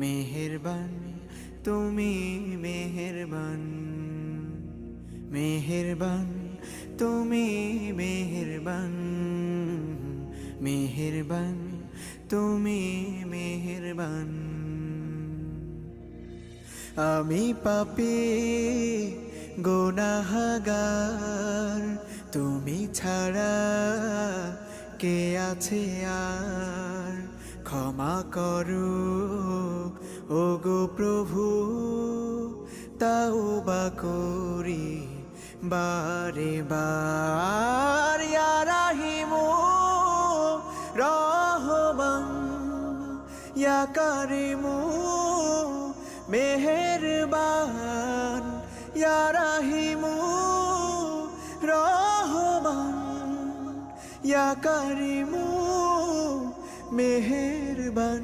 মেহেরবান তুমি মেহেরবান, মেহেরবান তুমি মেহেরবান, মেহেরবান তুমি মেহেরবান। আমি পাপী গুনাহগার, তুমি ছাড়া কে আছে আর? ক্ষমা করো ওগো প্রভু, তাওবা করি বারে বার। ইয়া রাহিমু রহমান, ইয়া কারিমু মেহেরবান, ইয়া রাহিমু রহমান, ইয়া কারিমু মেহেরবান।